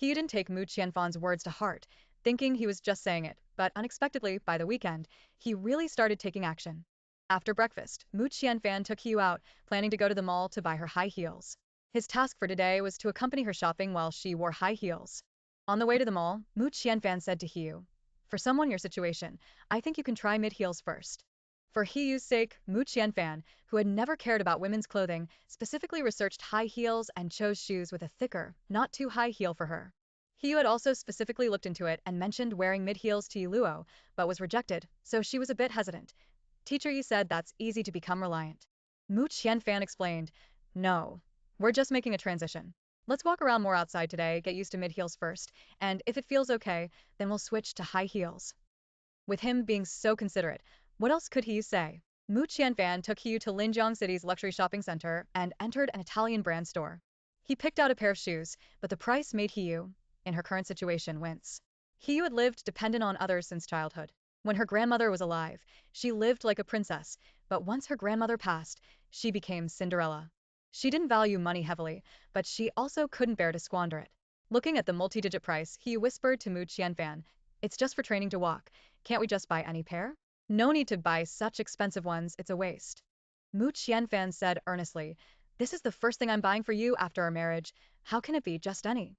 He didn't take Mu Qianfan's words to heart, thinking he was just saying it, but unexpectedly, by the weekend, he really started taking action. After breakfast, Mu Qianfan took Hiyu out, planning to go to the mall to buy her high heels. His task for today was to accompany her shopping while she wore high heels. On the way to the mall, Mu Qianfan said to Hiyu, "For someone your situation, I think you can try mid-heels first." For Hiyu's sake, Mu Qianfan, who had never cared about women's clothing, specifically researched high heels and chose shoes with a thicker, not too high heel for her. Hiyu had also specifically looked into it and mentioned wearing mid-heels to Yuluo, but was rejected, so she was a bit hesitant. Teacher Yi said that's easy to become reliant. Mu Qianfan explained, "No. We're just making a transition. Let's walk around more outside today, get used to mid-heels first, and if it feels okay, then we'll switch to high heels." With him being so considerate, what else could Hiyu say? Mu Qianfan took Hiyu to Linjiang City's luxury shopping center and entered an Italian brand store. He picked out a pair of shoes, but the price made Hiyu, in her current situation, wince. Hiyu had lived dependent on others since childhood. When her grandmother was alive, she lived like a princess, but once her grandmother passed, she became Cinderella. She didn't value money heavily, but she also couldn't bear to squander it. Looking at the multi-digit price, he whispered to Mu Qianfan, "It's just for training to walk. Can't we just buy any pair? No need to buy such expensive ones, it's a waste." Mu Qianfan said earnestly, "This is the first thing I'm buying for you after our marriage. How can it be just any?"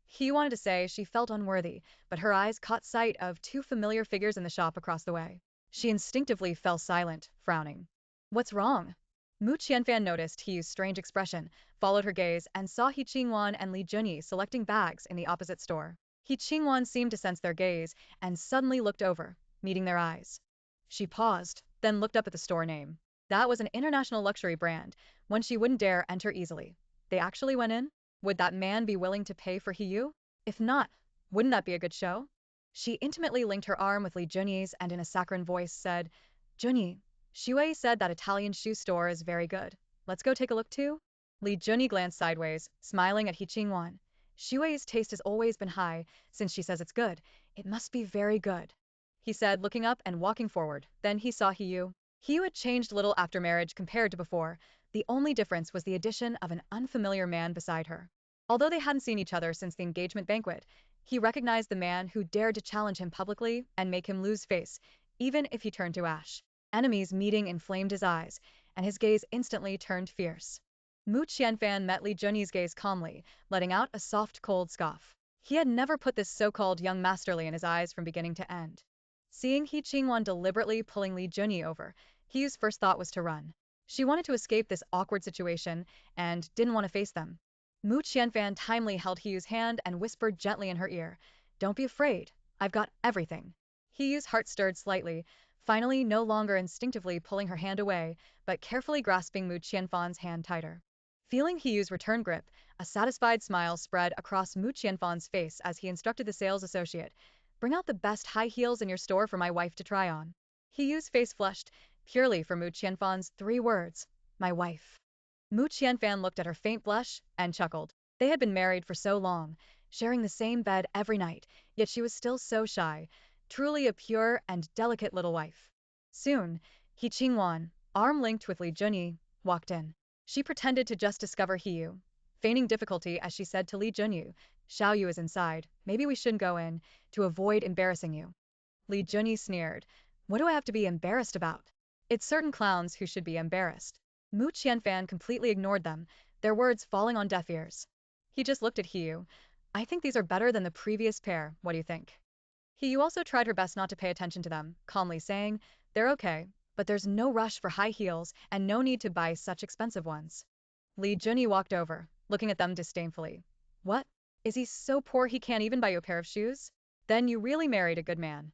He wanted to say she felt unworthy, but her eyes caught sight of two familiar figures in the shop across the way. She instinctively fell silent, frowning. "What's wrong?" Mu Qianfan noticed Hiyu's strange expression, followed her gaze, and saw He Qingwan and Li Junyi selecting bags in the opposite store. He Qingwan seemed to sense their gaze, and suddenly looked over, meeting their eyes. She paused, then looked up at the store name. That was an international luxury brand, one she wouldn't dare enter easily. They actually went in? Would that man be willing to pay for Hiyu? If not, wouldn't that be a good show? She intimately linked her arm with Li Junyi's and in a saccharine voice said, "Junyi, Shuei said that Italian shoe store is very good. Let's go take a look too?" Li Junyi glanced sideways, smiling at He Qingwan. "Shuei's taste has always been high, since she says it's good. It must be very good," he said, looking up and walking forward. Then he saw Hiyu. Hiyu had changed little after marriage compared to before. The only difference was the addition of an unfamiliar man beside her. Although they hadn't seen each other since the engagement banquet, he recognized the man who dared to challenge him publicly and make him lose face, even if he turned to ash. Enemies meeting inflamed his eyes, and his gaze instantly turned fierce. Mu Qianfan met Li Junyi's gaze calmly, letting out a soft cold scoff. He had never put this so-called young masterly in his eyes from beginning to end. Seeing He Qingwan deliberately pulling Li Junyi over, Hiyu's first thought was to run. She wanted to escape this awkward situation and didn't want to face them. Mu Qianfan timely held Hiyu's hand and whispered gently in her ear, "Don't be afraid, I've got everything." Hiyu's heart stirred slightly, finally no longer instinctively pulling her hand away, but carefully grasping Mu Qianfan's hand tighter. Feeling Hiyu's return grip, a satisfied smile spread across Mu Qianfan's face as he instructed the sales associate, "Bring out the best high heels in your store for my wife to try on." Hiyu's face flushed, purely for Mu Qianfan's 3 words, "My wife." Mu Qianfan looked at her faint blush and chuckled. They had been married for so long, sharing the same bed every night, yet she was still so shy, truly a pure and delicate little wife. Soon, He Qingwan, arm linked with Li Junyi, walked in. She pretended to just discover Hiyu, feigning difficulty as she said to Li Junyi, "Xiao Yu is inside, maybe we shouldn't go in, to avoid embarrassing you." Li Junyi sneered, "What do I have to be embarrassed about? It's certain clowns who should be embarrassed." Mu Qianfan completely ignored them, their words falling on deaf ears. He just looked at Hiyu. "I think these are better than the previous pair, what do you think?" Hiyu also tried her best not to pay attention to them, calmly saying, "They're okay, but there's no rush for high heels and no need to buy such expensive ones." Li Junyi walked over, looking at them disdainfully. "What? Is he so poor he can't even buy you a pair of shoes? Then you really married a good man."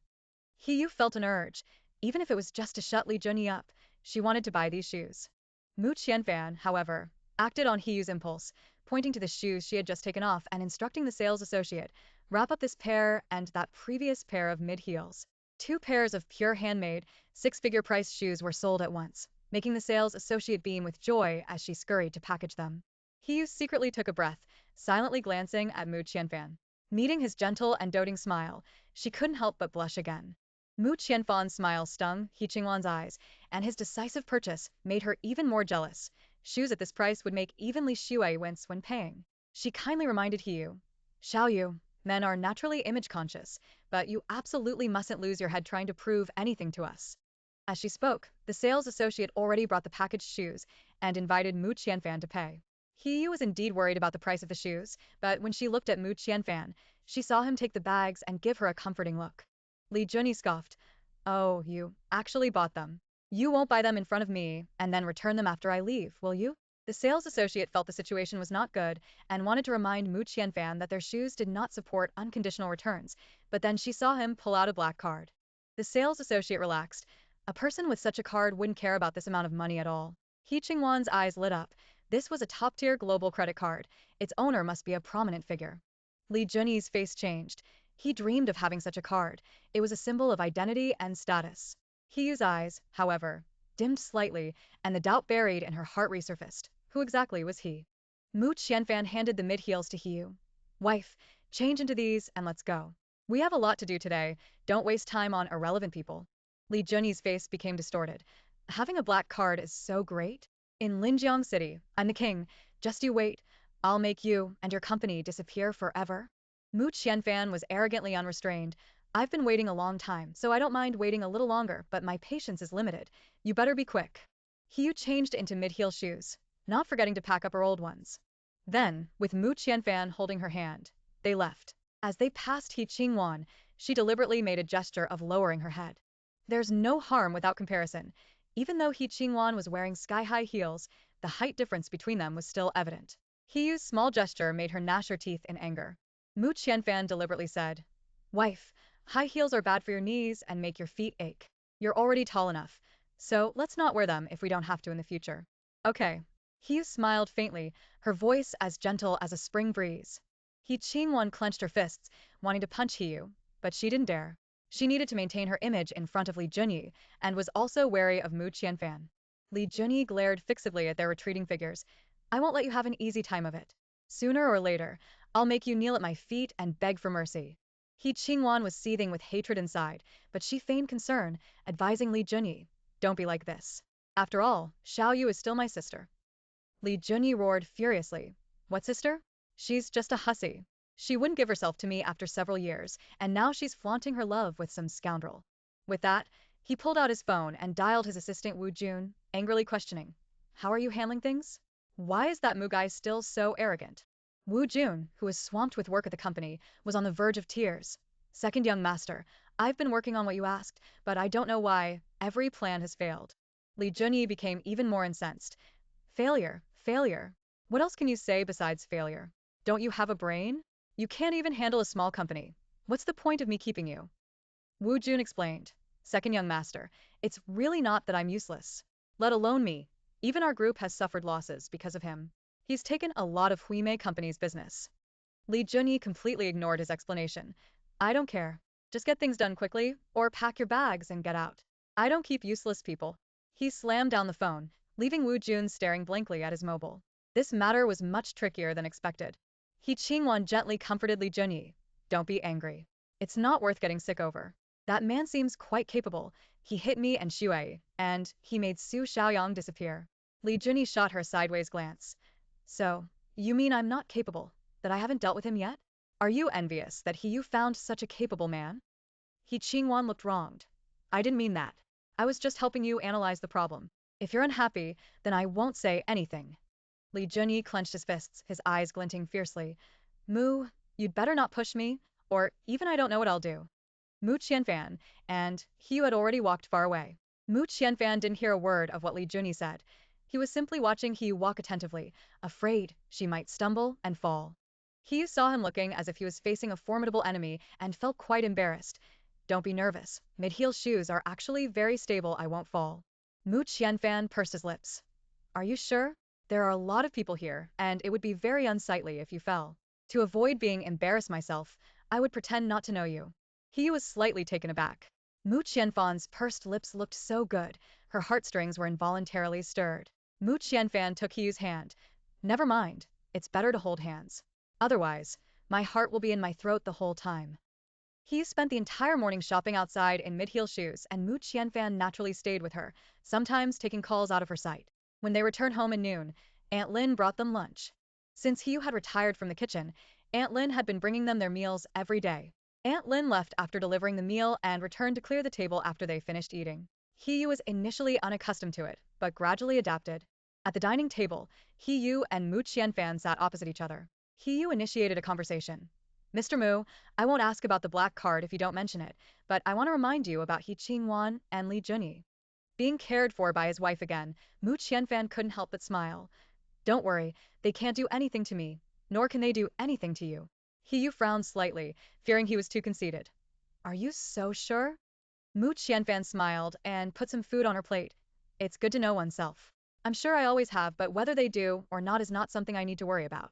Hiyu felt an urge, even if it was just to shut Li Junyi up. She wanted to buy these shoes. Mu Qianfan, however, acted on Hiyu's impulse, pointing to the shoes she had just taken off and instructing the sales associate, "Wrap up this pair and that previous pair of mid-heels." 2 pairs of pure handmade, 6-figure price shoes were sold at once, making the sales associate beam with joy as she scurried to package them. Hiyu secretly took a breath, silently glancing at Mu Qianfan. Meeting his gentle and doting smile, she couldn't help but blush again. Mu Qianfan's smile stung He Qingwan's eyes, and his decisive purchase made her even more jealous. Shoes at this price would make even Li Shuai wince when paying. She kindly reminded Hiyu, Xiaoyu, men are naturally image conscious, but you absolutely mustn't lose your head trying to prove anything to us. As she spoke, the sales associate already brought the packaged shoes and invited Mu Qianfan to pay. He was indeed worried about the price of the shoes, but when she looked at Mu Qianfan, she saw him take the bags and give her a comforting look. Li Junyi scoffed. Oh, you actually bought them. You won't buy them in front of me and then return them after I leave, will you? The sales associate felt the situation was not good and wanted to remind Mu Qianfan that their shoes did not support unconditional returns, but then she saw him pull out a black card. The sales associate relaxed. A person with such a card wouldn't care about this amount of money at all. He Qingwan's eyes lit up. This was a top-tier global credit card. Its owner must be a prominent figure. Li Junyi's face changed. He dreamed of having such a card. It was a symbol of identity and status. Hi's eyes, however, dimmed slightly, and the doubt buried in her heart resurfaced. Who exactly was he? Mu Qianfan handed the mid-heels to Hiu. Wife, change into these and let's go. We have a lot to do today. Don't waste time on irrelevant people. Li Junyi's face became distorted. Having a black card is so great. In Linjiang City, I'm the king. Just you wait. I'll make you and your company disappear forever. Mu Qianfan was arrogantly unrestrained. I've been waiting a long time, so I don't mind waiting a little longer, but my patience is limited. You better be quick. Hiu changed into mid-heel shoes, not forgetting to pack up her old ones. Then, with Mu Qianfan holding her hand, they left. As they passed He Qingwan, she deliberately made a gesture of lowering her head. There's no harm without comparison. Even though He Qingwan was wearing sky-high heels, the height difference between them was still evident. Hiyu's small gesture made her gnash her teeth in anger. Mu Qianfan deliberately said, Wife, high heels are bad for your knees and make your feet ache. You're already tall enough, so let's not wear them if we don't have to in the future. Okay. Hiyu smiled faintly, her voice as gentle as a spring breeze. He Qingwan clenched her fists, wanting to punch Hiyu, but she didn't dare. She needed to maintain her image in front of Li Junyi, and was also wary of Mu Qianfan. Li Junyi glared fixedly at their retreating figures. I won't let you have an easy time of it. Sooner or later, I'll make you kneel at my feet and beg for mercy. He Qingwan was seething with hatred inside, but she feigned concern, advising Li Junyi, don't be like this. After all, Xiaoyu is still my sister. Li Junyi roared furiously. What sister? She's just a hussy. She wouldn't give herself to me after several years, and now she's flaunting her love with some scoundrel. With that, he pulled out his phone and dialed his assistant Wu Jun, angrily questioning. How are you handling things? Why is that Mu guy still so arrogant? Wu Jun, who was swamped with work at the company, was on the verge of tears. Second young master, I've been working on what you asked, but I don't know why. Every plan has failed. Li Junyi became even more incensed. Failure, failure. What else can you say besides failure? Don't you have a brain? You can't even handle a small company. What's the point of me keeping you? Wu Jun explained. Second young master, it's really not that I'm useless. Let alone me. Even our group has suffered losses because of him. He's taken a lot of Huimei Company's business. Li Junyi completely ignored his explanation. I don't care. Just get things done quickly, or pack your bags and get out. I don't keep useless people. He slammed down the phone, leaving Wu Jun staring blankly at his mobile. This matter was much trickier than expected. He Qingwan gently comforted Li Junyi. Don't be angry. It's not worth getting sick over. That man seems quite capable. He hit me and Shuai, and he made Su Xiaoyang disappear. Li Junyi shot her a sideways glance. So, you mean I'm not capable, that I haven't dealt with him yet? Are you envious that you found such a capable man? He Qingwan looked wronged. I didn't mean that. I was just helping you analyze the problem. If you're unhappy, then I won't say anything. Li Junyi clenched his fists, his eyes glinting fiercely. Mu, you'd better not push me, or even I don't know what I'll do. Mu Qianfan, and Hiu had already walked far away. Mu Qianfan didn't hear a word of what Li Junyi said. He was simply watching Hiu walk attentively, afraid she might stumble and fall. Hiu saw him looking as if he was facing a formidable enemy and felt quite embarrassed. Don't be nervous. Mid-heel shoes are actually very stable. I won't fall. Mu Qianfan pursed his lips. Are you sure? There are a lot of people here, and it would be very unsightly if you fell. To avoid being embarrassed myself, I would pretend not to know you. He was slightly taken aback. Mu Qianfan's pursed lips looked so good, her heartstrings were involuntarily stirred. Mu Qianfan took Hiu's hand. Never mind, it's better to hold hands. Otherwise, my heart will be in my throat the whole time. He spent the entire morning shopping outside in mid-heel shoes, and Mu Qianfan naturally stayed with her, sometimes taking calls out of her sight. When they returned home at noon, Aunt Lin brought them lunch. Since Hiu had retired from the kitchen, Aunt Lin had been bringing them their meals every day. Aunt Lin left after delivering the meal and returned to clear the table after they finished eating. He was initially unaccustomed to it, but gradually adapted. At the dining table, Yu and Mu Qianfan sat opposite each other. Yu initiated a conversation. Mr. Mu, I won't ask about the black card if you don't mention it, but I want to remind you about He Qingwan and Li Junyi. Being cared for by his wife again, Mu Qianfan couldn't help but smile. Don't worry, they can't do anything to me, nor can they do anything to you. Yu frowned slightly, fearing he was too conceited. Are you so sure? Mu Qianfan smiled and put some food on her plate. It's good to know oneself. I'm sure I always have, but whether they do or not is not something I need to worry about.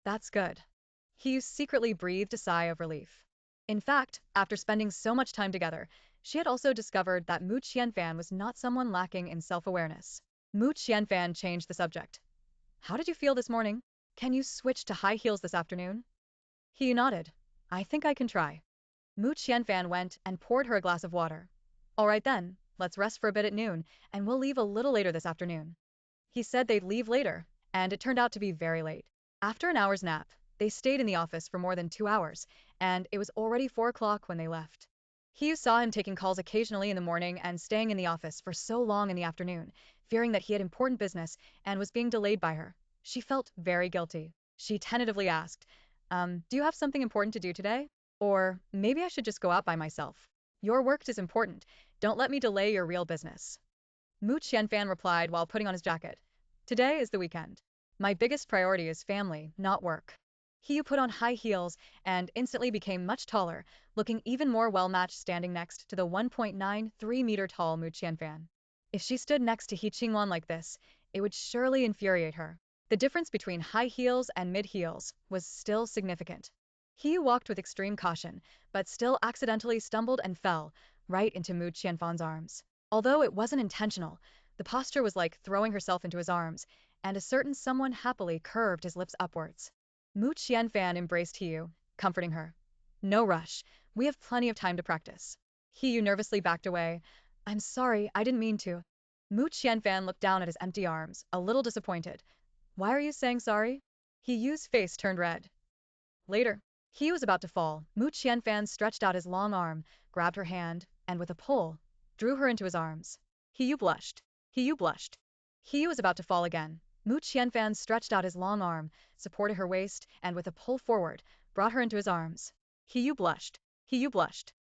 That's good. He secretly breathed a sigh of relief. In fact, after spending so much time together, she had also discovered that Mu Qianfan was not someone lacking in self-awareness. Mu Qianfan changed the subject. How did you feel this morning? Can you switch to high heels this afternoon? He nodded. I think I can try. Mu Qianfan went and poured her a glass of water. All right then, let's rest for a bit at noon, and we'll leave a little later this afternoon. He said they'd leave later, and it turned out to be very late. After an hour's nap, they stayed in the office for more than 2 hours, and it was already 4 o'clock when they left. He saw him taking calls occasionally in the morning and staying in the office for so long in the afternoon, fearing that he had important business and was being delayed by her. She felt very guilty. She tentatively asked, do you have something important to do today? Or maybe I should just go out by myself. Your work is important. Don't let me delay your real business. Mu Qianfan replied while putting on his jacket. Today is the weekend. My biggest priority is family, not work. He put on high heels and instantly became much taller, looking even more well-matched standing next to the 1.93-meter tall Mu Qianfan. If she stood next to He Qingwan like this, it would surely infuriate her. The difference between high heels and mid-heels was still significant. He walked with extreme caution, but still accidentally stumbled and fell right into Mu Qianfan's arms. Although it wasn't intentional, the posture was like throwing herself into his arms, and a certain someone happily curved his lips upwards. Mu Qianfan embraced Hiyu, comforting her. No rush, we have plenty of time to practice. Hiyu nervously backed away. I'm sorry, I didn't mean to. Mu Qianfan looked down at his empty arms, a little disappointed. Why are you saying sorry? Hiyu's face turned red. Later. He was about to fall. Mu Qianfan stretched out his long arm, grabbed her hand, and with a pull, drew her into his arms. Hiyu blushed. Hiyu blushed. Hiyu was about to fall again. Mu Qianfan stretched out his long arm, supported her waist, and with a pull forward, brought her into his arms. Hiyu blushed. Hiyu blushed.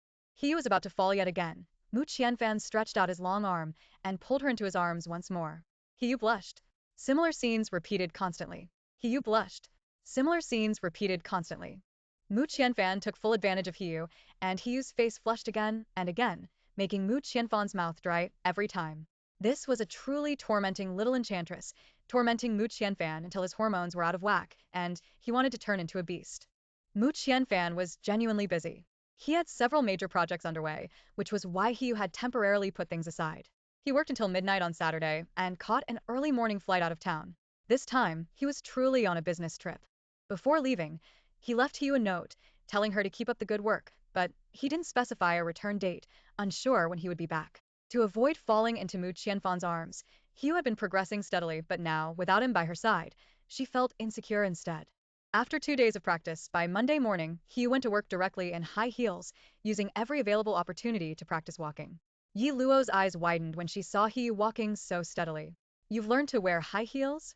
Hiyu was about to fall yet again. Mu Qianfan stretched out his long arm and pulled her into his arms once more. Hiyu blushed. Similar scenes repeated constantly. Hiyu blushed. Similar scenes repeated constantly. Mu Qianfan took full advantage of Hiyu, and Hiyu's face flushed again and again, making Mu Qianfan's mouth dry every time. This was a truly tormenting little enchantress, tormenting Mu Qianfan until his hormones were out of whack, and he wanted to turn into a beast. Mu Qianfan was genuinely busy. He had several major projects underway, which was why Hiyu had temporarily put things aside. He worked until midnight on Saturday and caught an early morning flight out of town. This time, he was truly on a business trip. Before leaving, he left Hiyu a note, telling her to keep up the good work, but he didn't specify a return date, unsure when he would be back. To avoid falling into Mu Qianfan's arms, Hiyu had been progressing steadily, but now, without him by her side, she felt insecure instead. After 2 days of practice, by Monday morning, Hiyu went to work directly in high heels, using every available opportunity to practice walking. Yi Luo's eyes widened when she saw Hiyu walking so steadily. You've learned to wear high heels?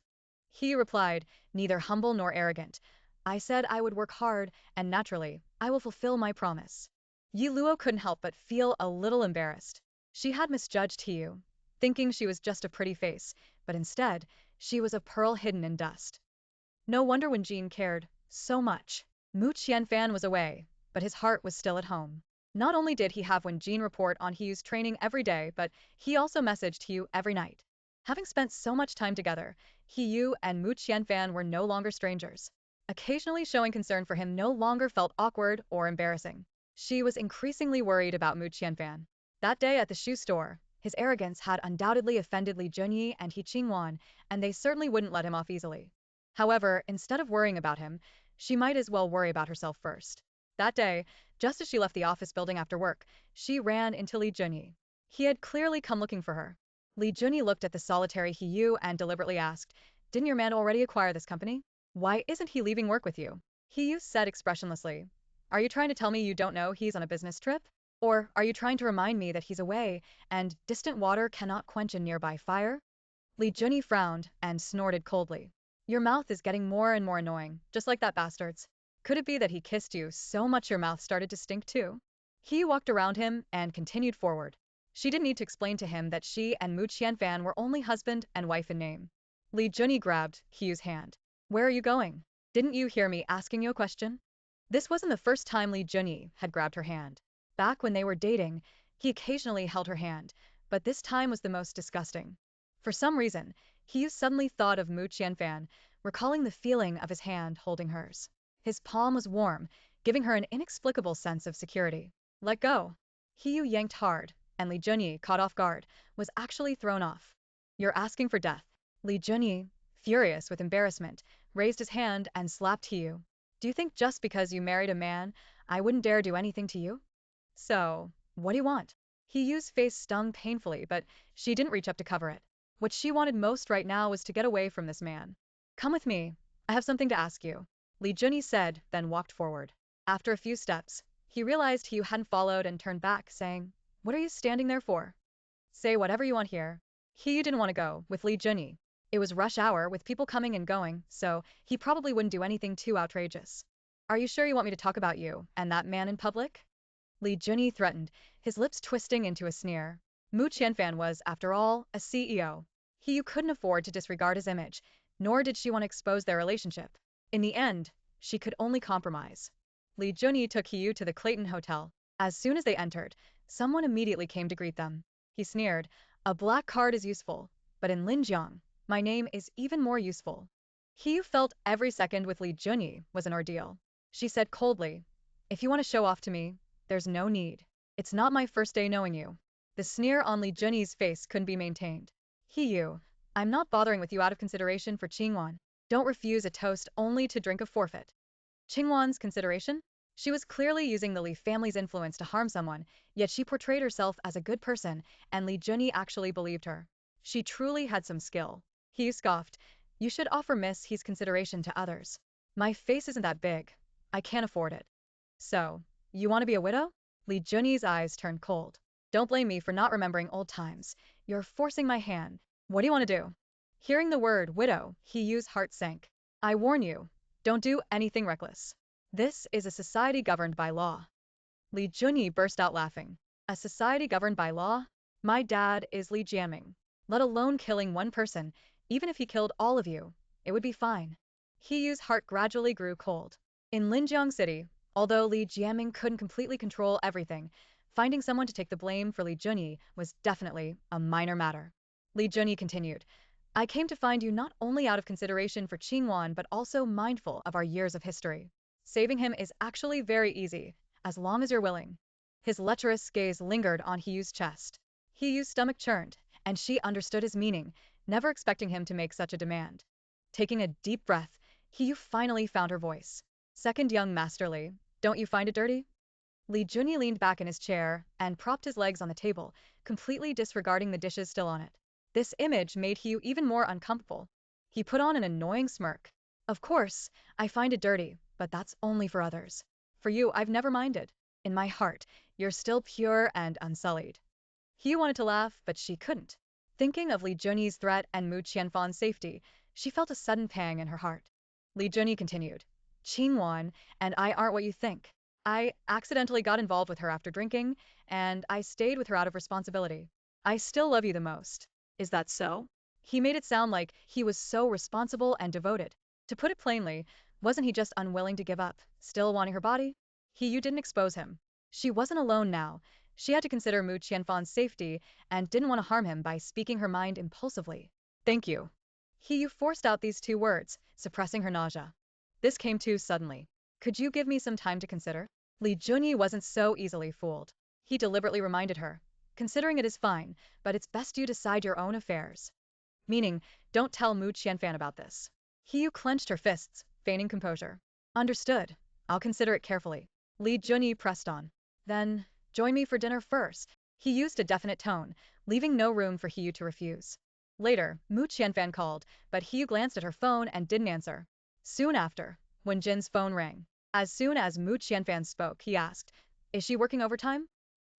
Hiyu replied, neither humble nor arrogant. I said I would work hard, and naturally, I will fulfill my promise. Yi Luo couldn't help but feel a little embarrassed. She had misjudged Hiyu, thinking she was just a pretty face, but instead, she was a pearl hidden in dust. No wonder when Jean cared so much. Mu Qianfan was away, but his heart was still at home. Not only did he have Wen Jean report on Hiyu's training every day, but he also messaged Hiyu every night. Having spent so much time together, Hiyu and Mu Qianfan were no longer strangers. Occasionally showing concern for him no longer felt awkward or embarrassing. She was increasingly worried about Mu Qianfan. That day at the shoe store, his arrogance had undoubtedly offended Li Junyi and He Qingwan, and they certainly wouldn't let him off easily. However, instead of worrying about him, she might as well worry about herself first. That day, just as she left the office building after work, she ran into Li Junyi. He had clearly come looking for her. Li Junyi looked at the solitary Hiyu and deliberately asked, didn't your man already acquire this company? Why isn't he leaving work with you? He said expressionlessly. Are you trying to tell me you don't know he's on a business trip? Or are you trying to remind me that he's away and distant water cannot quench a nearby fire? Li Junyi frowned and snorted coldly. Your mouth is getting more and more annoying, just like that bastard's. Could it be that he kissed you so much your mouth started to stink too? He walked around him and continued forward. She didn't need to explain to him that she and Mu Qianfan were only husband and wife in name. Li Junyi grabbed Hiyu's hand. Where are you going? Didn't you hear me asking you a question? This wasn't the first time Li Junyi had grabbed her hand. Back when they were dating, he occasionally held her hand, but this time was the most disgusting. For some reason, Hiyu suddenly thought of Mu Qianfan, recalling the feeling of his hand holding hers. His palm was warm, giving her an inexplicable sense of security. Let go. Hiyu yanked hard, and Li Junyi, caught off guard, was actually thrown off. You're asking for death. Li Junyi, furious with embarrassment, raised his hand and slapped Hiyu. Do you think just because you married a man, I wouldn't dare do anything to you? So, what do you want? Hiyu's face stung painfully, but she didn't reach up to cover it. What she wanted most right now was to get away from this man. Come with me. I have something to ask you. Li Junyi said, then walked forward. After a few steps, he realized Hiyu hadn't followed and turned back, saying, What are you standing there for? Say whatever you want here. Hiyu didn't want to go with Li Junyi. It was rush hour with people coming and going, so he probably wouldn't do anything too outrageous. Are you sure you want me to talk about you and that man in public? Li Junyi threatened, his lips twisting into a sneer. Mu Qianfan was, after all, a CEO. Hiyu couldn't afford to disregard his image, nor did she want to expose their relationship. In the end, she could only compromise. Li Junyi took Hiyu to the Clayton Hotel. As soon as they entered, someone immediately came to greet them. He sneered, a black card is useful, but in Linjiang, my name is even more useful. Hiyu felt every second with Li Junyi was an ordeal. She said coldly, if you want to show off to me, there's no need. It's not my first day knowing you. The sneer on Li Junyi's face couldn't be maintained. Hiyu, I'm not bothering with you out of consideration for Qingwan. Don't refuse a toast only to drink a forfeit. Qingwan's consideration? She was clearly using the Li family's influence to harm someone, yet she portrayed herself as a good person, and Li Junyi actually believed her. She truly had some skill. Hiyu scoffed, you should offer Miss He's consideration to others. My face isn't that big. I can't afford it. So, you want to be a widow? Li Junyi's eyes turned cold. Don't blame me for not remembering old times. You're forcing my hand. What do you want to do? Hearing the word widow, Hiyu's heart sank. I warn you, don't do anything reckless. This is a society governed by law. Li Junyi burst out laughing. A society governed by law? My dad is Li Jianming. Let alone killing one person, even if he killed all of you, it would be fine. Hiyu's heart gradually grew cold. In Linjiang City, although Li Jianming couldn't completely control everything, finding someone to take the blame for Li Junyi was definitely a minor matter. Li Junyi continued, I came to find you not only out of consideration for Qingwan but also mindful of our years of history. Saving him is actually very easy, as long as you're willing. His lecherous gaze lingered on Hiyu's chest. Hiyu's stomach churned, and she understood his meaning, never expecting him to make such a demand. Taking a deep breath, Hiyu finally found her voice. Second young Master Li, don't you find it dirty? Li Junyi leaned back in his chair and propped his legs on the table, completely disregarding the dishes still on it. This image made Hiyu even more uncomfortable. He put on an annoying smirk. Of course, I find it dirty, but that's only for others. For you, I've never minded. In my heart, you're still pure and unsullied. Hiyu wanted to laugh, but she couldn't. Thinking of Li Junyi's threat and Mu Qianfan's safety, she felt a sudden pang in her heart. Li Junyi continued, Qingwan and I aren't what you think. I accidentally got involved with her after drinking, and I stayed with her out of responsibility. I still love you the most. Is that so? He made it sound like he was so responsible and devoted. To put it plainly, wasn't he just unwilling to give up, still wanting her body? Hiyu didn't expose him. She wasn't alone now. She had to consider Mu Qianfan's safety and didn't want to harm him by speaking her mind impulsively. Thank you. Hiyu forced out these two words, suppressing her nausea. This came too suddenly. Could you give me some time to consider? Li Junyi wasn't so easily fooled. He deliberately reminded her, considering it is fine, but it's best you decide your own affairs. Meaning, don't tell Mu Qianfan about this. Hiyu clenched her fists, feigning composure. Understood. I'll consider it carefully. Li Junyi pressed on. Then, join me for dinner first. He used a definite tone, leaving no room for Hiyu to refuse. Later, Mu Qianfan called, but Hiyu glanced at her phone and didn't answer. Soon after, When Jin's phone rang. As soon as Mu Qianfan spoke, he asked, "Is she working overtime?"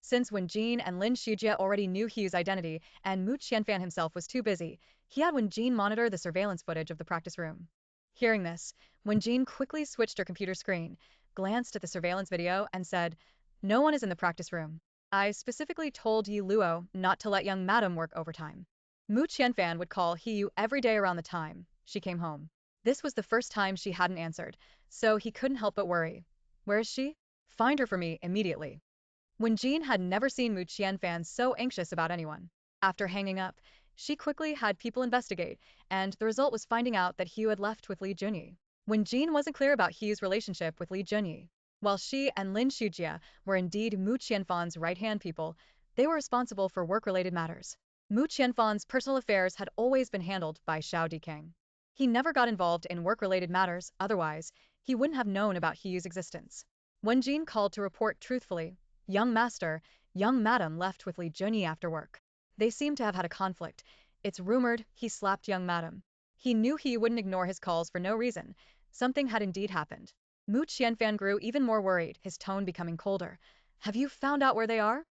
Since Wen Jin and Lin Shujie already knew Hu's identity and Mu Qianfan himself was too busy, he had Wen Jin monitor the surveillance footage of the practice room. Hearing this, Wen Jin quickly switched her computer screen, glanced at the surveillance video, and said, "No one is in the practice room. I specifically told Yi Luo not to let young madam work overtime." Mu Qianfan would call Yu every day around the time she came home. This was the first time she hadn't answered, so he couldn't help but worry. Where is she? Find her for me immediately. When Jean had never seen Mu Qianfan so anxious about anyone. After hanging up, she quickly had people investigate, and the result was finding out that Hugh had left with Li Junyi. When Jean wasn't clear about Hugh's relationship with Li Junyi, while she and Lin Shujie were indeed Mu Qianfan's right-hand people, they were responsible for work-related matters. Mu Qianfan's personal affairs had always been handled by Xiao Dikang. He never got involved in work-related matters, otherwise, he wouldn't have known about Hugh's existence. When Jean called to report truthfully, "Young master, young madam left with Li Junyi after work. They seem to have had a conflict. It's rumored he slapped young madam." He knew he wouldn't ignore his calls for no reason. Something had indeed happened. Mu Qianfan grew even more worried, his tone becoming colder. "Have you found out where they are?"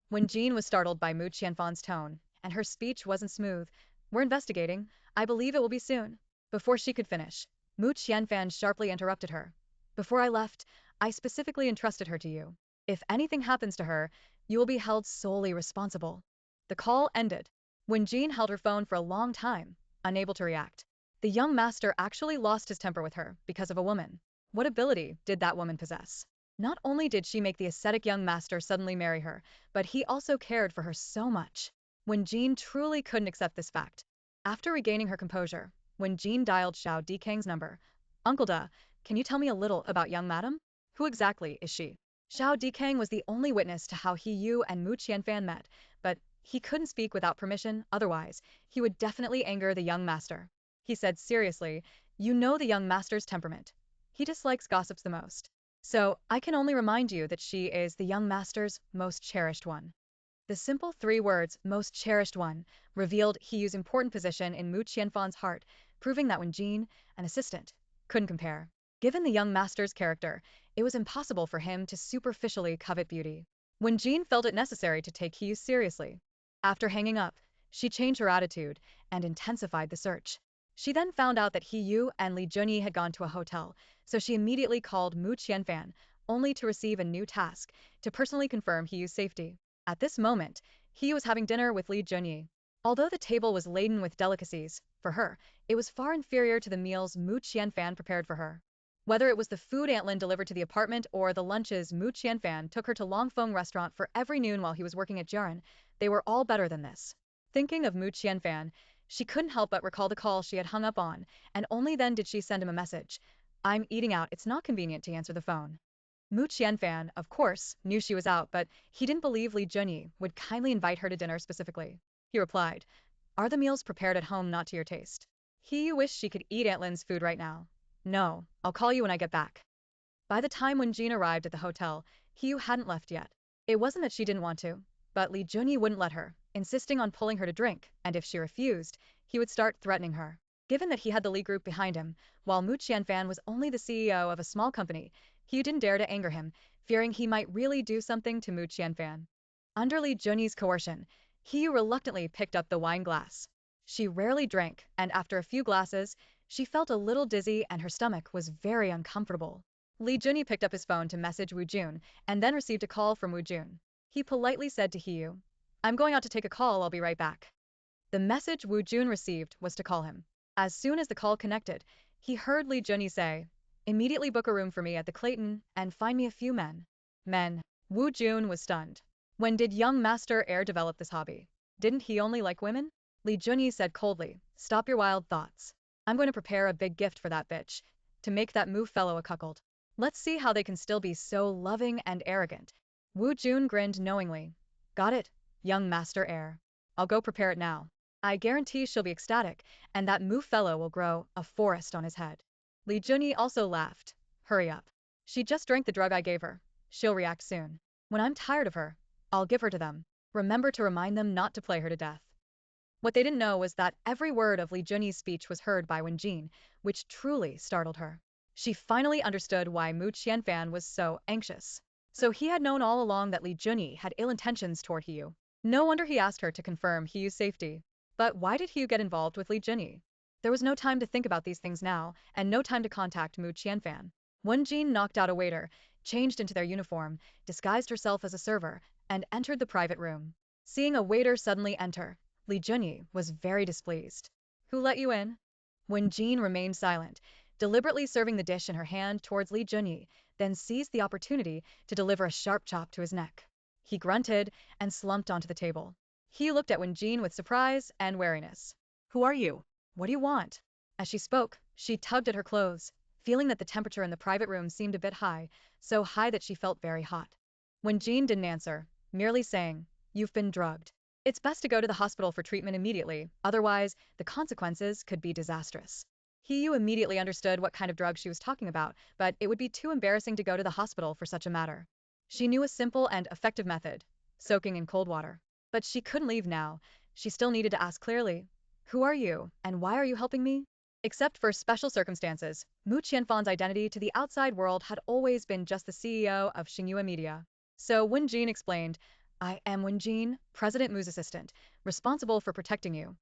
When Jean was startled by Mu Qianfan's tone, and her speech wasn't smooth. "We're investigating. I believe it will be soon." Before she could finish, Mu Qianfan sharply interrupted her. "Before I left, I specifically entrusted her to you. If anything happens to her, you will be held solely responsible." The call ended. When Jean held her phone for a long time, unable to react. The young master actually lost his temper with her because of a woman. What ability did that woman possess? Not only did she make the ascetic young master suddenly marry her, but he also cared for her so much. When Jean truly couldn't accept this fact. After regaining her composure, when Jean dialed Xiao Dikang's number, "Uncle Da, can you tell me a little about young madam? Who exactly is she?" Xiao Dikang was the only witness to how Yu and Mu Qianfan met, but he couldn't speak without permission, otherwise, he would definitely anger the young master. He said seriously, "You know the young master's temperament. He dislikes gossips the most. So, I can only remind you that she is the young master's most cherished one." The simple 3 words, "most cherished one," revealed Hu's important position in Mu Qianfan's heart, proving that when Jean, an assistant, couldn't compare. Given the young master's character, it was impossible for him to superficially covet beauty. When Jean felt it necessary to take Hu seriously. After hanging up, she changed her attitude and intensified the search. She then found out that Yu and Li Junyi had gone to a hotel, so she immediately called Mu Qianfan, only to receive a new task, to personally confirm Hu's safety. At this moment, Hu was having dinner with Li Junyi. Although the table was laden with delicacies, for her, it was far inferior to the meals Mu Qianfan prepared for her. Whether it was the food Aunt Lin delivered to the apartment or the lunches Mu Qianfan took her to Longfeng restaurant for every noon while he was working at Jiren, they were all better than this. Thinking of Mu Qianfan, she couldn't help but recall the call she had hung up on, and only then did she send him a message. "I'm eating out, it's not convenient to answer the phone." Mu Qianfan, of course, knew she was out, but he didn't believe Li Junyi would kindly invite her to dinner specifically. He replied, "Are the meals prepared at home not to your taste?" He wished she could eat Aunt Lin's food right now. "No, I'll call you when I get back." By the time when Jean arrived at the hotel, Hu hadn't left yet. It wasn't that she didn't want to, but Li Junyi wouldn't let her, insisting on pulling her to drink, and if she refused, he would start threatening her. Given that he had the Li group behind him, while Mu Qianfan was only the CEO of a small company, Hu didn't dare to anger him, fearing he might really do something to Mu Qianfan. Under Li Junyi's coercion, Hu reluctantly picked up the wine glass. She rarely drank, and after a few glasses, she felt a little dizzy and her stomach was very uncomfortable. Li Junyi picked up his phone to message Wu Jun, and then received a call from Wu Jun. He politely said to Hu, "I'm going out to take a call, I'll be right back." The message Wu Jun received was to call him. As soon as the call connected, he heard Li Junyi say, "Immediately book a room for me at the Clayton, and find me a few men." Men. Wu Jun was stunned. When did young Master Air develop this hobby? Didn't he only like women? Li Junyi said coldly, "Stop your wild thoughts. I'm going to prepare a big gift for that bitch, to make that Mu fellow a cuckold. Let's see how they can still be so loving and arrogant." Wu Jun grinned knowingly. "Got it, young Master Air. I'll go prepare it now. I guarantee she'll be ecstatic, and that Mu fellow will grow a forest on his head." Li Junyi also laughed. "Hurry up. She just drank the drug I gave her. She'll react soon. When I'm tired of her, I'll give her to them. Remember to remind them not to play her to death." What they didn't know was that every word of Li Junyi's speech was heard by Wen Jin, which truly startled her. She finally understood why Mu Qianfan was so anxious. So he had known all along that Li Junyi had ill intentions toward Hiyu. No wonder he asked her to confirm Hiyu's safety. But why did Hiyu get involved with Li Junyi? There was no time to think about these things now, and no time to contact Mu Qianfan. Wen Jin knocked out a waiter, changed into their uniform, disguised herself as a server, and entered the private room. Seeing a waiter suddenly enter, Li Junyi was very displeased. Who let you in? Wen Jin remained silent, deliberately serving the dish in her hand towards Li Junyi, then seized the opportunity to deliver a sharp chop to his neck. He grunted and slumped onto the table. He looked at Wen Jin with surprise and wariness. Who are you? What do you want? As she spoke, she tugged at her clothes, feeling that the temperature in the private room seemed a bit high, so high that she felt very hot. Wen Jin didn't answer, merely saying, You've been drugged. It's best to go to the hospital for treatment immediately, otherwise, the consequences could be disastrous. Hiyu immediately understood what kind of drug she was talking about, but it would be too embarrassing to go to the hospital for such a matter. She knew a simple and effective method, soaking in cold water. But she couldn't leave now. She still needed to ask clearly, Who are you, and why are you helping me? Except for special circumstances, Mu Qianfan's identity to the outside world had always been just the CEO of Xinhua Media. So Wen Jin explained, I am Wen Jin, President Mu's assistant, responsible for protecting you.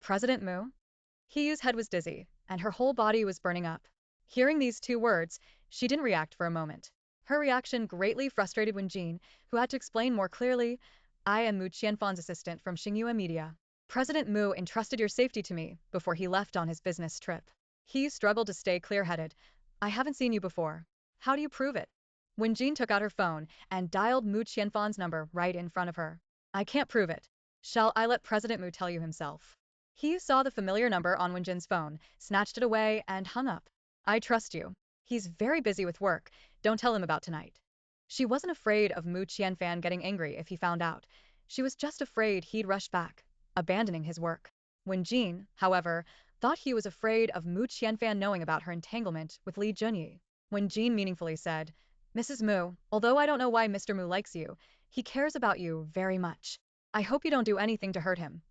President Mu? Hiyu's head was dizzy, and her whole body was burning up. Hearing these two words, she didn't react for a moment. Her reaction greatly frustrated Wen Jin, who had to explain more clearly, I am Mu Qianfan's assistant from Xinhua Media. President Mu entrusted your safety to me before he left on his business trip. He struggled to stay clear-headed. I haven't seen you before. How do you prove it? Wen Jin took out her phone and dialed Mu Qianfan's number right in front of her. I can't prove it. Shall I let President Mu tell you himself? He saw the familiar number on Wen Jin's phone, snatched it away, and hung up. I trust you. He's very busy with work. Don't tell him about tonight. She wasn't afraid of Mu Qianfan getting angry if he found out. She was just afraid he'd rush back, abandoning his work. Wen Jin, however, thought he was afraid of Mu Qianfan knowing about her entanglement with Li Junyi. Wen Jin meaningfully said, Mrs. Mu, although I don't know why Mr. Mu likes you, he cares about you very much. I hope you don't do anything to hurt him.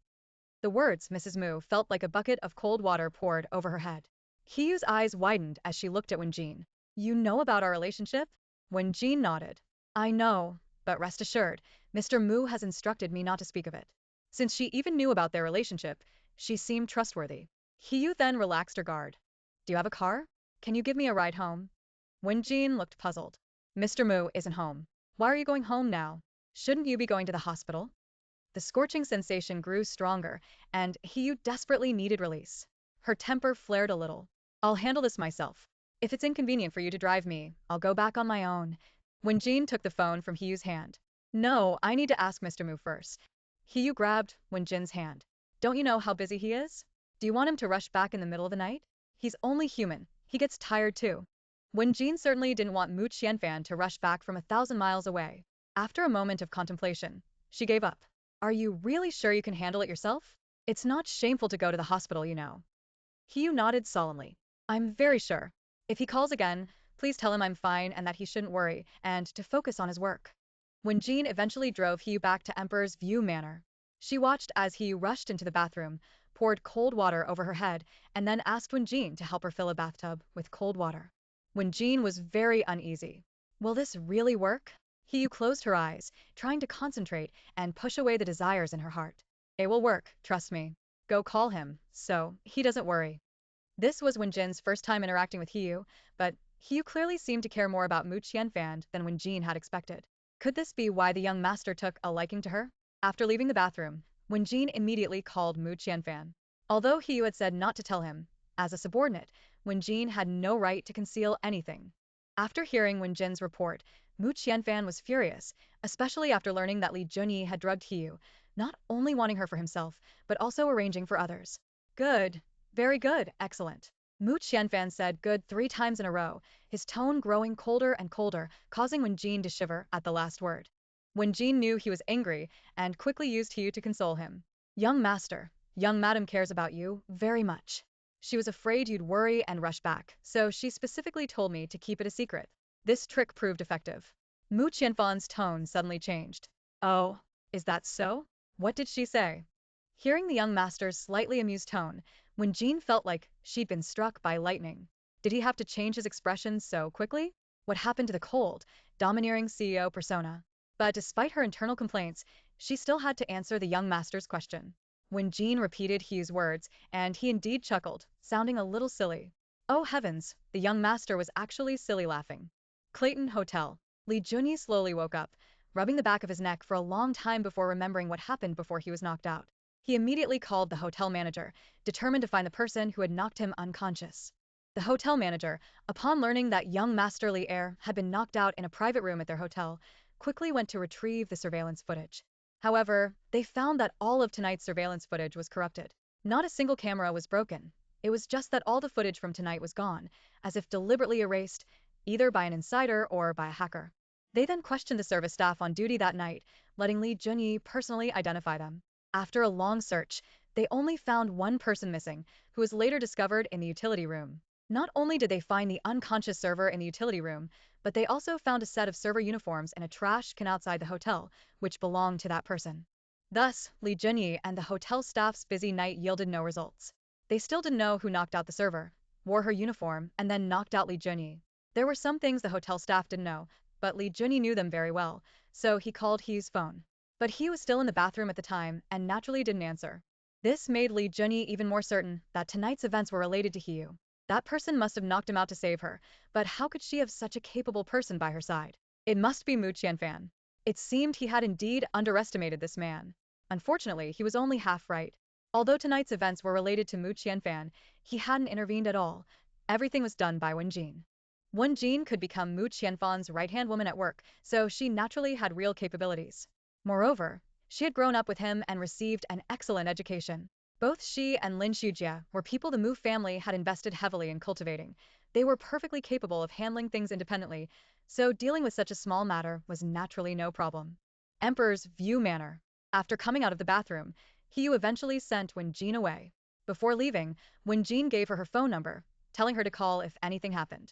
The words Mrs. Mu felt like a bucket of cold water poured over her head. Hiyu's eyes widened as she looked at Wen Jin. You know about our relationship? Wen Jin nodded. I know, but rest assured, Mr. Mu has instructed me not to speak of it. Since she even knew about their relationship, she seemed trustworthy. Hiyu then relaxed her guard. Do you have a car? Can you give me a ride home? Wen Jin looked puzzled. Mr. Mu isn't home. Why are you going home now? Shouldn't you be going to the hospital? The scorching sensation grew stronger, and Hiyu desperately needed release. Her temper flared a little. I'll handle this myself. If it's inconvenient for you to drive me, I'll go back on my own. Wen Jin took the phone from Hiyu's hand. No, I need to ask Mr. Mu first. Hiyu grabbed Wen Jin's hand. Don't you know how busy he is? Do you want him to rush back in the middle of the night? He's only human. He gets tired too. Wen Jin certainly didn't want Mu Qianfan to rush back from 1,000 miles away. After a moment of contemplation, she gave up. Are you really sure you can handle it yourself? It's not shameful to go to the hospital, you know. Hiyu nodded solemnly. I'm very sure. If he calls again, please tell him I'm fine and that he shouldn't worry, and to focus on his work. When Jean eventually drove Hiyu back to Emperor's View Manor, she watched as Hiyu rushed into the bathroom, poured cold water over her head, and then asked Wen Jin to help her fill a bathtub with cold water. Wen Jin was very uneasy. Will this really work? Hiyu closed her eyes, trying to concentrate and push away the desires in her heart. It will work, trust me. Go call him, so he doesn't worry. This was Wen Jin's first time interacting with Hiyu, but Hiyu clearly seemed to care more about Mu Qianfan than Wen Jin had expected. Could this be why the young master took a liking to her? After leaving the bathroom, Wen Jin immediately called Mu Qianfan. Although Hiyu had said not to tell him, as a subordinate, Wen Jin had no right to conceal anything. After hearing Wen Jin's report, Mu Qianfan was furious, especially after learning that Li Junyi had drugged Hiyu, not only wanting her for himself, but also arranging for others. Good. Very good. Excellent. Mu Qianfan said good 3 times in a row, his tone growing colder and colder, causing Wen Jin to shiver at the last word. Wen Jin knew he was angry and quickly used Hiyu to console him. Young master, young madam cares about you very much. She was afraid you'd worry and rush back, so she specifically told me to keep it a secret. This trick proved effective. Mu Qianfan's tone suddenly changed. Oh, is that so? What did she say? Hearing the young master's slightly amused tone, Wen Jin felt like she'd been struck by lightning. Did he have to change his expression so quickly? What happened to the cold, domineering CEO persona? But despite her internal complaints, she still had to answer the young master's question. When Jean repeated Hugh's words, and he indeed chuckled, sounding a little silly. Oh heavens, the young master was actually silly laughing. Clayton Hotel. Lee Junyi slowly woke up, rubbing the back of his neck for a long time before remembering what happened before he was knocked out. He immediately called the hotel manager, determined to find the person who had knocked him unconscious. The hotel manager, upon learning that young Master Lee Air had been knocked out in a private room at their hotel, quickly went to retrieve the surveillance footage. However, they found that all of tonight's surveillance footage was corrupted. Not a single camera was broken. It was just that all the footage from tonight was gone, as if deliberately erased, either by an insider or by a hacker. They then questioned the service staff on duty that night, letting Lee Junyi personally identify them. After a long search, they only found one person missing, who was later discovered in the utility room. Not only did they find the unconscious server in the utility room, but they also found a set of server uniforms in a trash can outside the hotel, which belonged to that person. Thus, Lee Junyi and the hotel staff's busy night yielded no results. They still didn't know who knocked out the server, wore her uniform, and then knocked out Lee Junyi. There were some things the hotel staff didn't know, but Lee Junyi knew them very well, so he called He's phone. But he was still in the bathroom at the time and naturally didn't answer. This made Lee Junyi even more certain that tonight's events were related to Hugh. That person must have knocked him out to save her, but how could she have such a capable person by her side? It must be Mu Qianfan. It seemed he had indeed underestimated this man. Unfortunately, he was only half right. Although tonight's events were related to Mu Qianfan, he hadn't intervened at all. Everything was done by Wen Jin. Wen Jin could become Mu Qianfan's right-hand woman at work, so she naturally had real capabilities. Moreover, she had grown up with him and received an excellent education. Both she and Lin Shujia were people the Mu family had invested heavily in cultivating. They were perfectly capable of handling things independently, so dealing with such a small matter was naturally no problem. Emperor's View Manor. After coming out of the bathroom, Hiyu eventually sent Wen Jin away. Before leaving, Wen Jin gave her phone number, telling her to call if anything happened.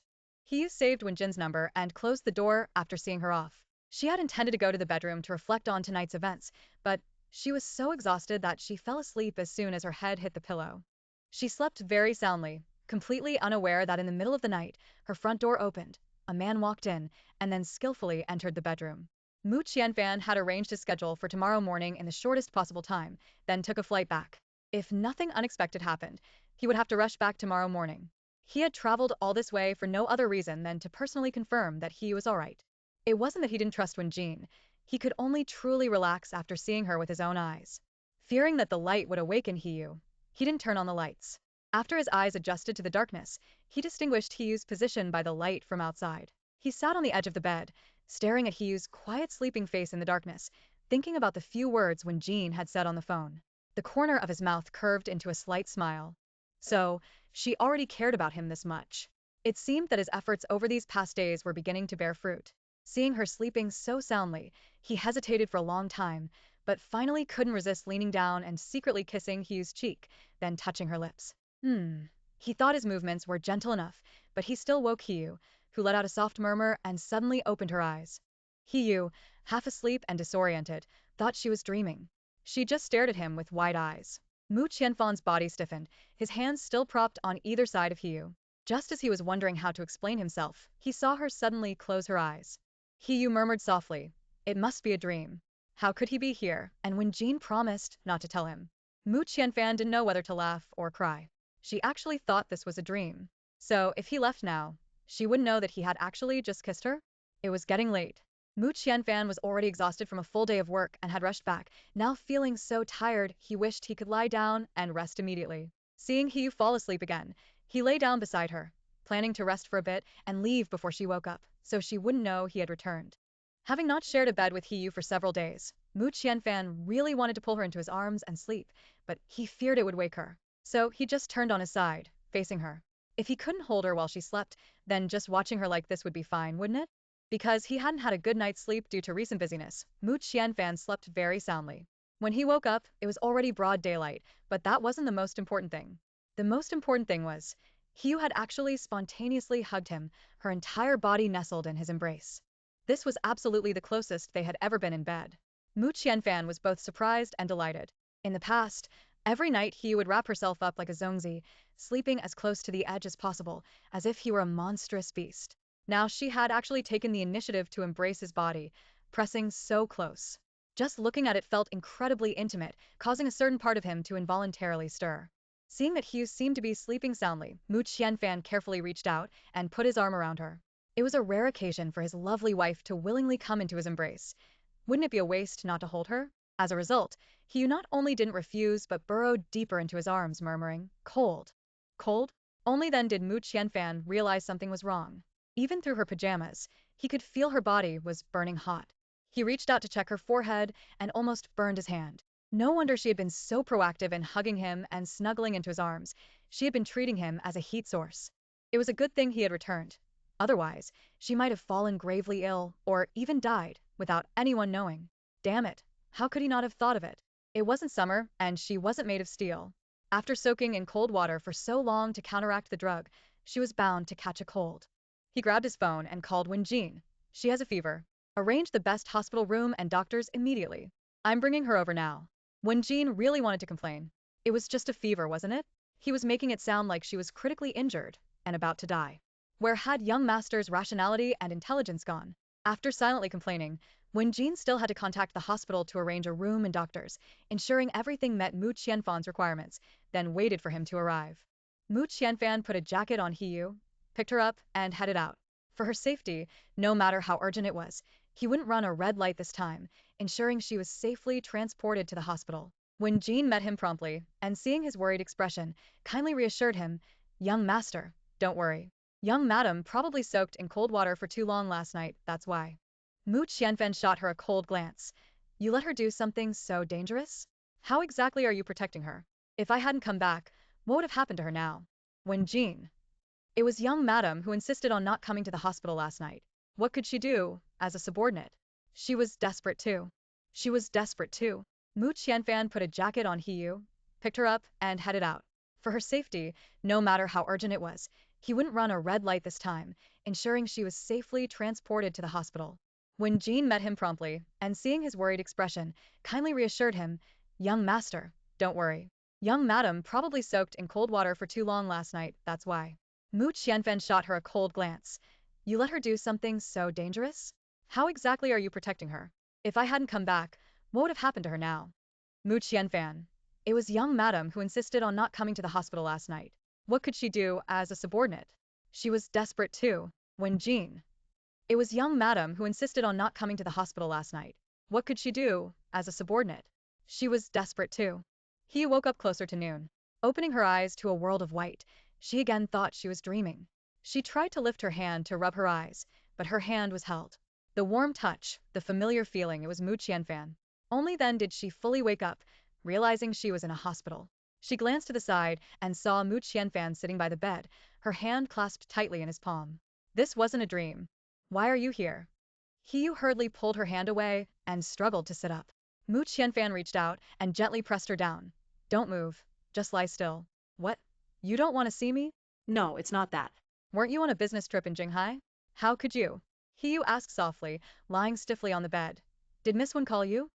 Hiyu saved Wen Jin's number and closed the door after seeing her off. She had intended to go to the bedroom to reflect on tonight's events, but she was so exhausted that she fell asleep as soon as her head hit the pillow. She slept very soundly, completely unaware that in the middle of the night, her front door opened, a man walked in, and then skillfully entered the bedroom. Mu Qianfan had arranged his schedule for tomorrow morning in the shortest possible time, then took a flight back. If nothing unexpected happened, he would have to rush back tomorrow morning. He had traveled all this way for no other reason than to personally confirm that he was alright. It wasn't that he didn't trust Wen Jin. He could only truly relax after seeing her with his own eyes. Fearing that the light would awaken Hiyu, he didn't turn on the lights. After his eyes adjusted to the darkness, he distinguished Hiyu's position by the light from outside. He sat on the edge of the bed, staring at Hiyu's quiet sleeping face in the darkness, thinking about the few words Wen Jin had said on the phone. The corner of his mouth curved into a slight smile. So, she already cared about him this much. It seemed that his efforts over these past days were beginning to bear fruit. Seeing her sleeping so soundly, he hesitated for a long time, but finally couldn't resist leaning down and secretly kissing Hiyu's cheek, then touching her lips. He thought his movements were gentle enough, but he still woke Hiyu, who let out a soft murmur and suddenly opened her eyes. Hiyu, half asleep and disoriented, thought she was dreaming. She just stared at him with wide eyes. Mu Qianfan's body stiffened, his hands still propped on either side of Hiyu. Just as he was wondering how to explain himself, he saw her suddenly close her eyes. Hiyu murmured softly, "It must be a dream. How could he be here?" And when Jean promised not to tell him, Mu Qianfan didn't know whether to laugh or cry. She actually thought this was a dream. So if he left now, she wouldn't know that he had actually just kissed her? It was getting late. Mu Qianfan was already exhausted from a full day of work and had rushed back. Now feeling so tired, he wished he could lie down and rest immediately. Seeing Hiyu fall asleep again, he lay down beside her, planning to rest for a bit and leave before she woke up, so she wouldn't know he had returned. Having not shared a bed with Hiyu for several days, Mu Qianfan really wanted to pull her into his arms and sleep, but he feared it would wake her. So he just turned on his side, facing her. If he couldn't hold her while she slept, then just watching her like this would be fine, wouldn't it? Because he hadn't had a good night's sleep due to recent busyness, Mu Qianfan slept very soundly. When he woke up, it was already broad daylight, but that wasn't the most important thing. The most important thing was, Hiyu had actually spontaneously hugged him, her entire body nestled in his embrace. This was absolutely the closest they had ever been in bed. Mu Qianfan was both surprised and delighted. In the past, Every night he would wrap herself up like a zongzi, sleeping as close to the edge as possible, as if he were a monstrous beast. Now she had actually taken the initiative to embrace his body, pressing so close. Just looking at it felt incredibly intimate, causing a certain part of him to involuntarily stir. Seeing that Hugh seemed to be sleeping soundly, Mu Qianfan carefully reached out and put his arm around her. It was a rare occasion for his lovely wife to willingly come into his embrace. Wouldn't it be a waste not to hold her? As a result, Hugh not only didn't refuse but burrowed deeper into his arms, murmuring, "Cold. Cold?" Only then did Mu Qianfan realize something was wrong. Even through her pajamas, he could feel her body was burning hot. He reached out to check her forehead and almost burned his hand. No wonder she had been so proactive in hugging him and snuggling into his arms. She had been treating him as a heat source. It was a good thing he had returned. Otherwise, she might have fallen gravely ill or even died without anyone knowing. Damn it, how could he not have thought of it? It wasn't summer, and she wasn't made of steel. After soaking in cold water for so long to counteract the drug, she was bound to catch a cold. He grabbed his phone and called Wenjin. She has a fever. Arrange the best hospital room and doctors immediately. I'm bringing her over now. Wenjin really wanted to complain. It was just a fever, wasn't it? He was making it sound like she was critically injured and about to die. Where had young master's rationality and intelligence gone? After silently complaining, Wenjin still had to contact the hospital to arrange a room and doctors, ensuring everything met Mu Qianfan's requirements, then waited for him to arrive. Mu Qianfan put a jacket on Hiyu, picked her up, and headed out. For her safety, no matter how urgent it was, he wouldn't run a red light this time, ensuring she was safely transported to the hospital. When Jean met him promptly, and seeing his worried expression, kindly reassured him, "Young master, don't worry. Young madam probably soaked in cold water for too long last night, that's why." Mu Qianfen shot her a cold glance. "You let her do something so dangerous? How exactly are you protecting her? If I hadn't come back, what would have happened to her now?" When Jean. It was young madam who insisted on not coming to the hospital last night. What could she do, as a subordinate? She was desperate too. She was desperate too. Mu Qianfan put a jacket on Hiyu, picked her up, and headed out. For her safety, no matter how urgent it was, he wouldn't run a red light this time, ensuring she was safely transported to the hospital. When Jean met him promptly, and seeing his worried expression, kindly reassured him, "Young master, don't worry. Young madam probably soaked in cold water for too long last night, that's why." Mu Qianfen shot her a cold glance. "You let her do something so dangerous? How exactly are you protecting her? If I hadn't come back, what would have happened to her now?" Mu Qianfan. It was young madam who insisted on not coming to the hospital last night. What could she do, as a subordinate? She was desperate too. When Jean. It was young madam who insisted on not coming to the hospital last night. What could she do, as a subordinate? She was desperate too. He woke up closer to noon. Opening her eyes to a world of white, she again thought she was dreaming. She tried to lift her hand to rub her eyes, but her hand was held. The warm touch, the familiar feeling, it was Mu Qianfan. Only then did she fully wake up, realizing she was in a hospital. She glanced to the side and saw Mu Qianfan sitting by the bed, her hand clasped tightly in his palm. This wasn't a dream. "Why are you here?" Hiyu hurriedly pulled her hand away and struggled to sit up. Mu Qianfan reached out and gently pressed her down. "Don't move. Just lie still." "What? You don't want to see me?" No, it's not that. "Weren't you on a business trip in Shanghai? How could you?" Hiyu asked softly, lying stiffly on the bed. "Did Miss Wen call you?"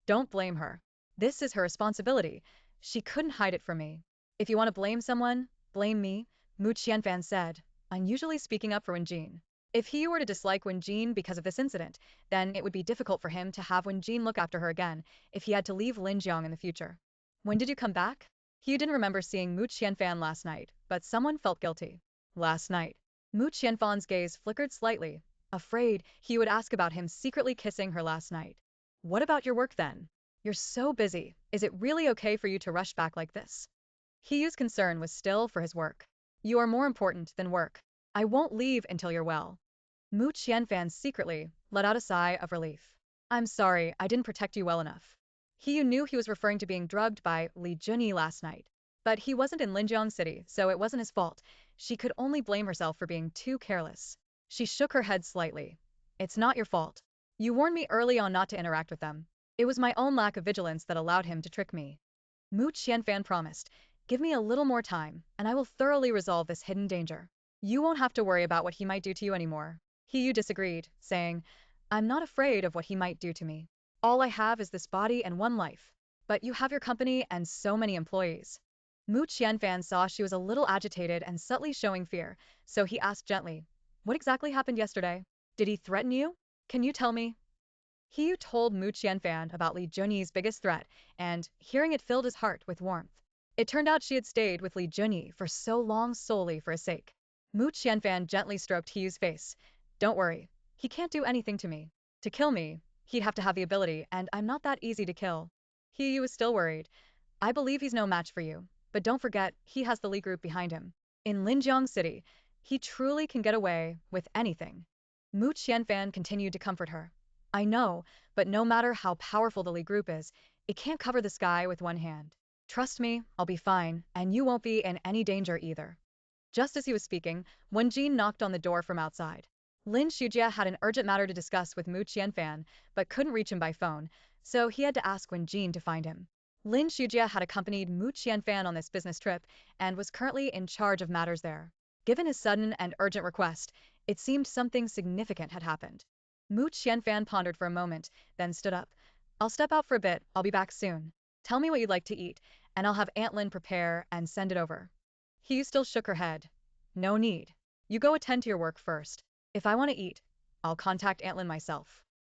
"Don't blame her. This is her responsibility. She couldn't hide it from me." "If you want to blame someone, blame me," Mu Qianfan said, unusually speaking up for Wenjin. If he were to dislike Wenjin because of this incident, then it would be difficult for him to have Wenjin look after her again if he had to leave Linjiang in the future. "When did you come back?" He didn't remember seeing Mu Qianfan last night, but someone felt guilty. Last night. Mu Qianfan's gaze flickered slightly, afraid he would ask about him secretly kissing her last night. "What about your work then? You're so busy. Is it really okay for you to rush back like this?" Hiyu's concern was still for his work. "You are more important than work. I won't leave until you're well." Mu Qianfan secretly let out a sigh of relief. "I'm sorry, I didn't protect you well enough." Hiyu knew he was referring to being drugged by Li Junyi last night. But he wasn't in Linjiang City, so it wasn't his fault. She could only blame herself for being too careless. She shook her head slightly. "It's not your fault. You warned me early on not to interact with them. It was my own lack of vigilance that allowed him to trick me." Mu Qianfan promised, "Give me a little more time, and I will thoroughly resolve this hidden danger. You won't have to worry about what he might do to you anymore." Hiyu disagreed, saying, "I'm not afraid of what he might do to me. All I have is this body and one life. But you have your company and so many employees. Mu Qianfan saw she was a little agitated and subtly showing fear, so he asked gently, "What exactly happened yesterday? Did he threaten you? Can you tell me?" He told Mu Qianfan about Li Junyi's biggest threat, and hearing it filled his heart with warmth. It turned out she had stayed with Li Junyi for so long solely for his sake. Mu Qianfan gently stroked Hiyu's face. "Don't worry. He can't do anything to me. To kill me, he'd have to have the ability, and I'm not that easy to kill." Hiyu was still worried. "I believe he's no match for you, but don't forget, he has the Li group behind him. In Linjiang City, he truly can get away with anything." Mu Qianfan continued to comfort her. "I know, but no matter how powerful the Li group is, it can't cover the sky with one hand. Trust me, I'll be fine, and you won't be in any danger either." Just as he was speaking, Wen Jin knocked on the door from outside. Lin Shujia had an urgent matter to discuss with Mu Qianfan, but couldn't reach him by phone, so he had to ask Wen Jin to find him. Lin Shujia had accompanied Mu Qianfan on this business trip and was currently in charge of matters there. Given his sudden and urgent request, it seemed something significant had happened. Mu Qianfan pondered for a moment, then stood up. "I'll step out for a bit, I'll be back soon. Tell me what you'd like to eat, and I'll have Aunt Lin prepare and send it over." He still shook her head. "No need. You go attend to your work first. If I want to eat, I'll contact Aunt Lin myself."